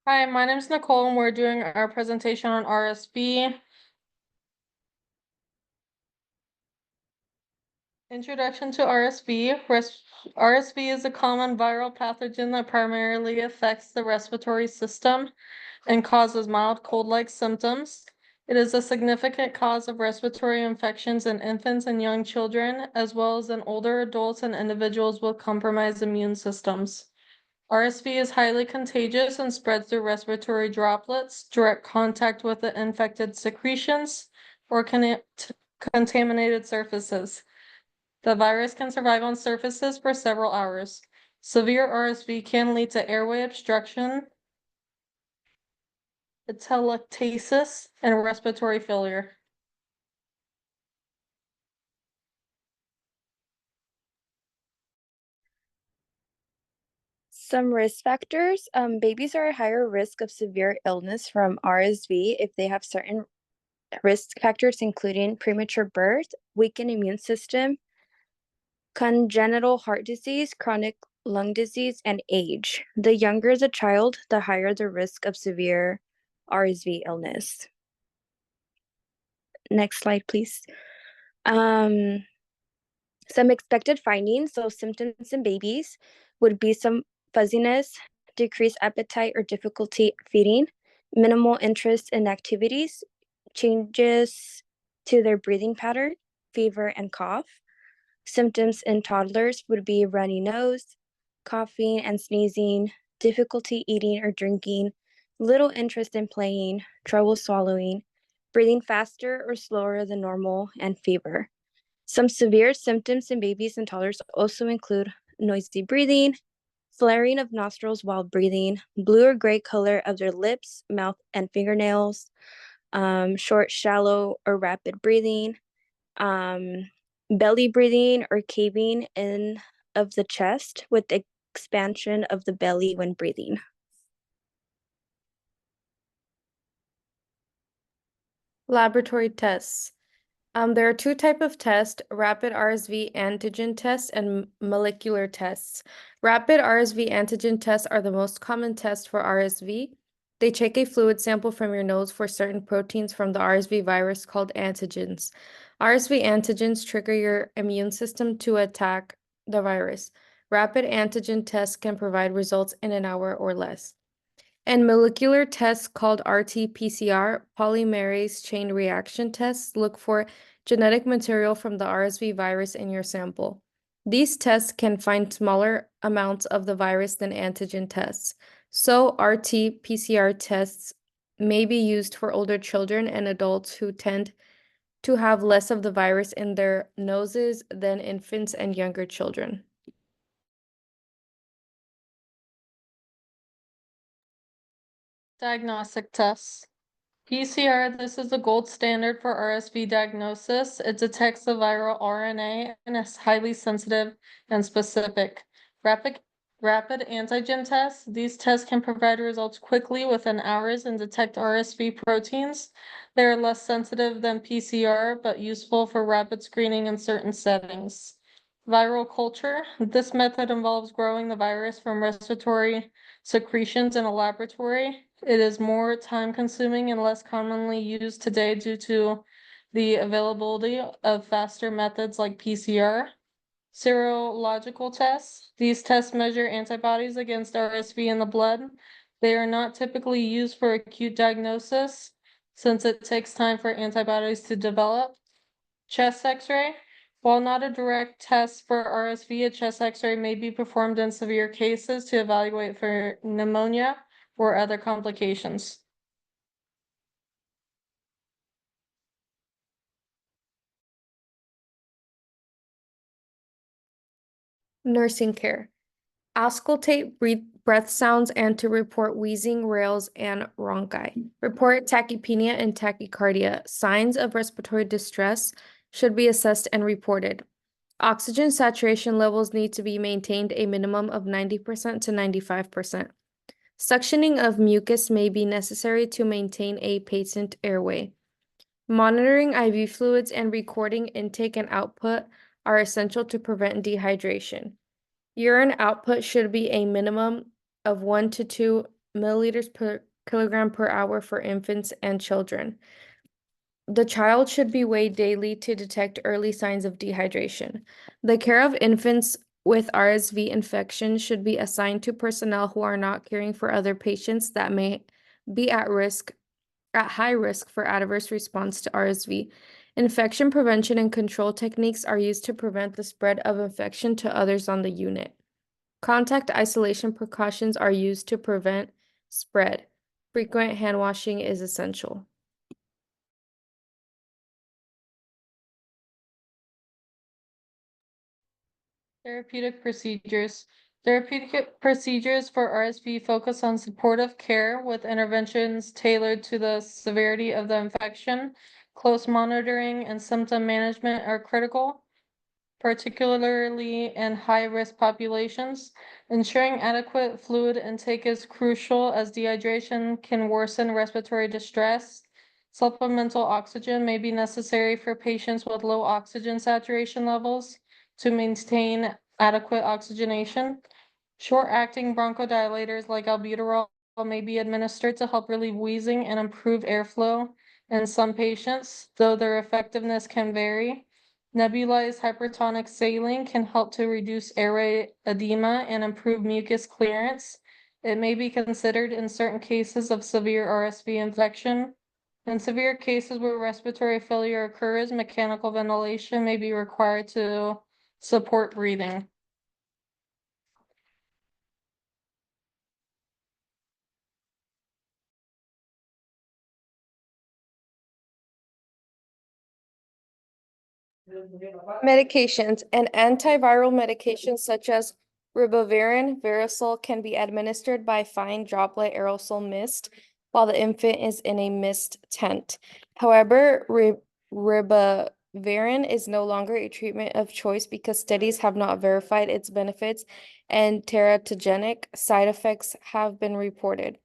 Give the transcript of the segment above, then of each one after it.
Hi, my name is Nicole and we're doing our presentation on RSV. Introduction to RSV. RSV is a common viral pathogen that primarily affects the respiratory system and causes mild cold-like symptoms. It is a significant cause of respiratory infections in infants and young children, as well as in older adults and individuals with compromised immune systems. RSV is highly contagious and spreads through respiratory droplets, direct contact with the infected secretions, or contaminated surfaces. The virus can survive on surfaces for several hours. Severe RSV can lead to airway obstruction, atelectasis, and respiratory failure. Some risk factors. Babies are at higher risk of severe illness from RSV if they have certain risk factors, including premature birth, weakened immune system, congenital heart disease, chronic lung disease, and age. The younger the child, the higher the risk of severe RSV illness. Next slide, please. Some expected findings, so symptoms in babies would be some fuzziness, decreased appetite or difficulty feeding, minimal interest in activities, changes to their breathing pattern, fever and cough. Symptoms in toddlers would be runny nose, coughing and sneezing, difficulty eating or drinking, little interest in playing, trouble swallowing, breathing faster or slower than normal, and fever. Some severe symptoms in babies and toddlers also include noisy breathing, flaring of nostrils while breathing, blue or gray color of their lips, mouth, and fingernails, short, shallow, or rapid breathing, belly breathing or caving in of the chest with expansion of the belly when breathing. Laboratory tests. There are two types of tests, rapid RSV antigen tests and molecular tests. Rapid RSV antigen tests are the most common test for RSV. They take a fluid sample from your nose for certain proteins from the RSV virus called antigens. RSV antigens trigger your immune system to attack the virus. Rapid antigen tests can provide results in an hour or less. And molecular tests called RT-PCR, polymerase chain reaction tests, look for genetic material from the RSV virus in your sample. These tests can find smaller amounts of the virus than antigen tests. So RT-PCR tests may be used for older children and adults who tend to have less of the virus in their noses than infants and younger children. Diagnostic tests. PCR, this is the gold standard for RSV diagnosis. It detects the viral RNA and is highly sensitive and specific. Rapid antigen tests. These tests can provide results quickly within hours and detect RSV proteins. They are less sensitive than PCR, but useful for rapid screening in certain settings. Viral culture. This method involves growing the virus from respiratory secretions in a laboratory. It is more time-consuming and less commonly used today due to the availability of faster methods like PCR. Serological tests. These tests measure antibodies against RSV in the blood. They are not typically used for acute diagnosis since it takes time for antibodies to develop. Chest X-ray. While not a direct test for RSV, a chest X-ray may be performed in severe cases to evaluate for pneumonia or other complications. Nursing care. Auscultate breath sounds and to report wheezing, rales, and rhonchi. Report tachypnea and tachycardia. Signs of respiratory distress should be assessed and reported. Oxygen saturation levels need to be maintained a minimum of 90% to 95%. Suctioning of mucus may be necessary to maintain a patent airway. Monitoring IV fluids and recording intake and output are essential to prevent dehydration. Urine output should be a minimum of 1 to 2 milliliters per kilogram per hour for infants and children. The child should be weighed daily to detect early signs of dehydration. The care of infants with RSV infection should be assigned to personnel who are not caring for other patients that may be at high risk for adverse response to RSV. Infection prevention and control techniques are used to prevent the spread of infection to others on the unit. Contact isolation precautions are used to prevent spread. Frequent hand washing is essential. Therapeutic procedures. Therapeutic procedures for RSV focus on supportive care with interventions tailored to the severity of the infection. Close monitoring and symptom management are critical, particularly in high-risk populations. Ensuring adequate fluid intake is crucial as dehydration can worsen respiratory distress. Supplemental oxygen may be necessary for patients with low oxygen saturation levels to maintain adequate oxygenation. Short-acting bronchodilators like albuterol may be administered to help relieve wheezing and improve airflow in some patients, though their effectiveness can vary. Nebulized hypertonic saline can help to reduce airway edema and improve mucus clearance. It may be considered in certain cases of severe RSV infection. In severe cases where respiratory failure occurs, mechanical ventilation may be required to support breathing. Medications and antiviral medications such as ribavirin, Verisol can be administered by fine droplet aerosol mist while the infant is in a mist tent. However, ribavirin is no longer a treatment of choice because studies have not verified its benefits and teratogenic side effects have been reported.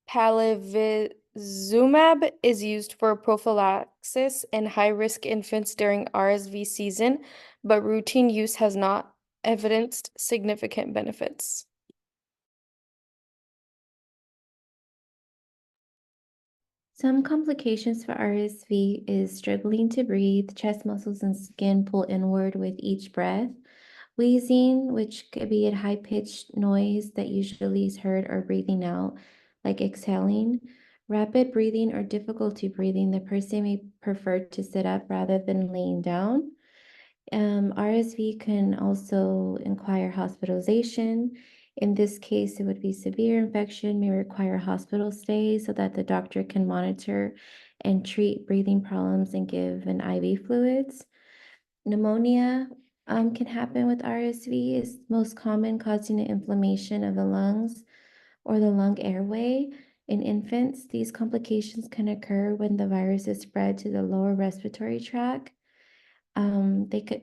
Palivizumab is used for prophylaxis in high-risk infants during RSV season, but routine use has not evidenced significant benefits. Some complications for RSV is struggling to breathe, chest muscles and skin pull inward with each breath, wheezing, which could be a high-pitched noise that usually is heard, or breathing out, like exhaling, rapid breathing or difficulty breathing. The person may prefer to sit up rather than laying down. RSV can also require hospitalization. In this case, it would be severe infection, may require hospital stay so that the doctor can monitor and treat breathing problems and give an IV fluids. Pneumonia can happen with RSV, is most common, causing an inflammation of the lungs or the lung airway. In infants, these complications can occur when the virus is spread to the lower respiratory tract.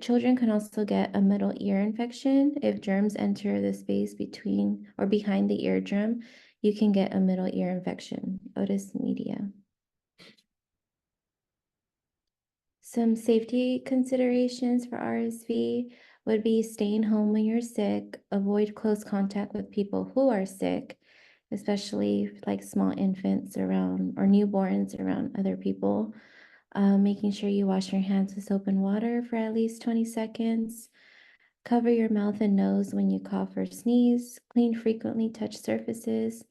Children can also get a middle ear infection. If germs enter the space between or behind the eardrum, you can get a middle ear infection, otis media. Some safety considerations for RSV would be staying home when you're sick, avoid close contact with people who are sick, especially like small infants around or newborns around other people. Making sure you wash your hands with soap and water for at least 20 seconds. Cover your mouth and nose when you cough or sneeze. Clean frequently, touch surfaces.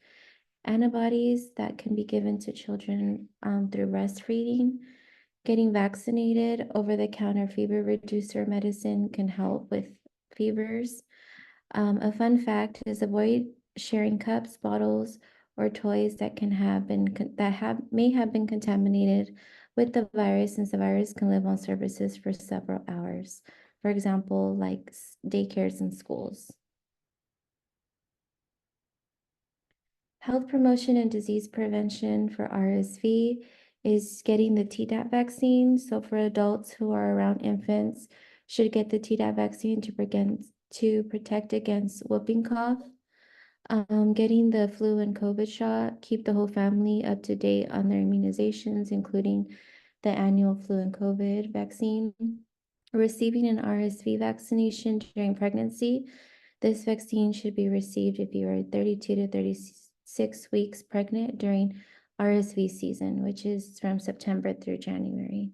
Antibodies that can be given to children through breastfeeding. Getting vaccinated, over-the-counter fever reducer medicine can help with fevers. A fun fact is avoid sharing cups, bottles, or toys that may have been contaminated with the virus, since the virus can live on surfaces for several hours. For example, like daycares and schools. Health promotion and disease prevention for RSV is getting the Tdap vaccine. So for adults who are around infants, should get the Tdap vaccine to protect against whooping cough. Getting the flu and COVID shot, keep the whole family up to date on their immunizations, including the annual flu and COVID vaccine. Receiving an RSV vaccination during pregnancy. This vaccine should be received if you are 32 to 6 weeks pregnant during RSV season, which is from September through January.